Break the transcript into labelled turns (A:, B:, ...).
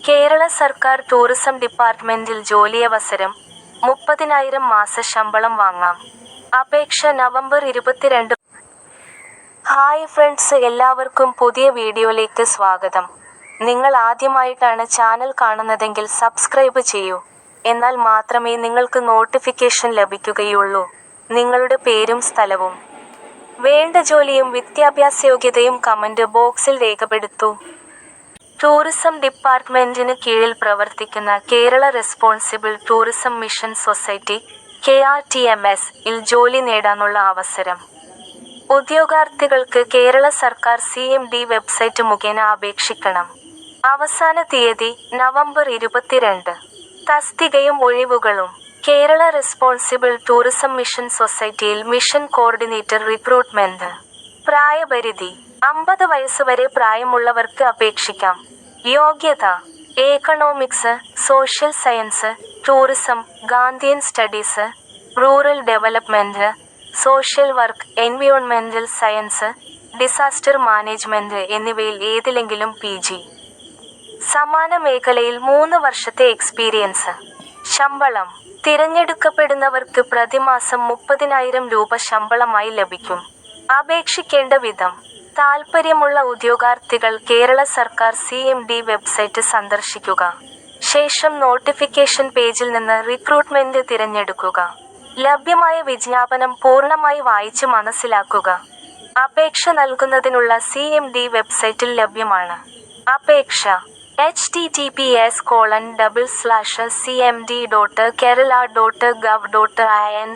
A: കേരള സർക്കാർ ടൂറിസം ഡിപ്പാർട്ട്മെന്റിൽ ജോലിയവസരം. 30,000 മാസശമ്പളം വാങ്ങാം. അപേക്ഷ നവംബർ 22. ഹായ് ഫ്രണ്ട്സ്, എല്ലാവർക്കും പുതിയ വീഡിയോയിലേക്ക് സ്വാഗതം. നിങ്ങൾ ആദ്യമായിട്ടാണ് ചാനൽ കാണുന്നതെങ്കിൽ സബ്സ്ക്രൈബ് ചെയ്യൂ. എന്നാൽ മാത്രമേ നിങ്ങൾക്ക് നോട്ടിഫിക്കേഷൻ ലഭിക്കുകയുള്ളൂ. നിങ്ങളുടെ പേരും സ്ഥലവും വേണ്ട ജോലിയും വിദ്യാഭ്യാസയോഗ്യതയും കമന്റ് ബോക്സിൽ രേഖപ്പെടുത്തൂ. ടൂറിസം ഡിപ്പാർട്ട്മെന്റിന് കീഴിൽ പ്രവർത്തിക്കുന്ന Kerala responsible tourism mission society (KRTMS) ൽ ജോലി നേടാനുള്ള അവസരം. ഉദ്യോഗാർത്ഥികൾക്ക് കേരള സർക്കാർ CMD വെബ്സൈറ്റ് മുഖേന അപേക്ഷിക്കണം. അവസാന തീയതി നവംബർ 22. തസ്തികയും ഒഴിവുകളും. കേരള റെസ്പോൺസിബിൾ ടൂറിസം മിഷൻ സൊസൈറ്റിയിൽ മിഷൻ കോർഡിനേറ്റർ റിക്രൂട്ട്മെന്റ്. പ്രായപരിധി 50 വയസ്സുവരെ പ്രായമുള്ളവർക്ക് അപേക്ഷിക്കാം. യോഗ്യത: economics, social science, tourism, Gandhian studies, rural development, social work, എൻവിയോൺമെന്റൽ സയൻസ്, ഡിസാസ്റ്റർ മാനേജ്മെന്റ് എന്നിവയിൽ ഏതിലെങ്കിലും PG. സമാന മേഖലയിൽ 3 വർഷത്തെ എക്സ്പീരിയൻസ്. ശമ്പളം: തിരഞ്ഞെടുക്കപ്പെടുന്നവർക്ക് പ്രതിമാസം 30,000 രൂപ ശമ്പളമായി ലഭിക്കും. അപേക്ഷിക്കേണ്ട വിധം: താൽപ്പര്യമുള്ള ഉദ്യോഗാർത്ഥികൾ കേരള സർക്കാർ CMD വെബ്സൈറ്റ് സന്ദർശിക്കുക. ശേഷം നോട്ടിഫിക്കേഷൻ പേജിൽ നിന്ന് റിക്രൂട്ട്മെന്റ് തിരഞ്ഞെടുക്കുക. ലഭ്യമായ വിജ്ഞാപനം പൂർണ്ണമായി വായിച്ച് മനസ്സിലാക്കുക. അപേക്ഷ നൽകുന്നതിനുള്ള CMD വെബ്സൈറ്റിൽ ലഭ്യമാണ്. അപേക്ഷ: https://cmd.kerala.gov.in/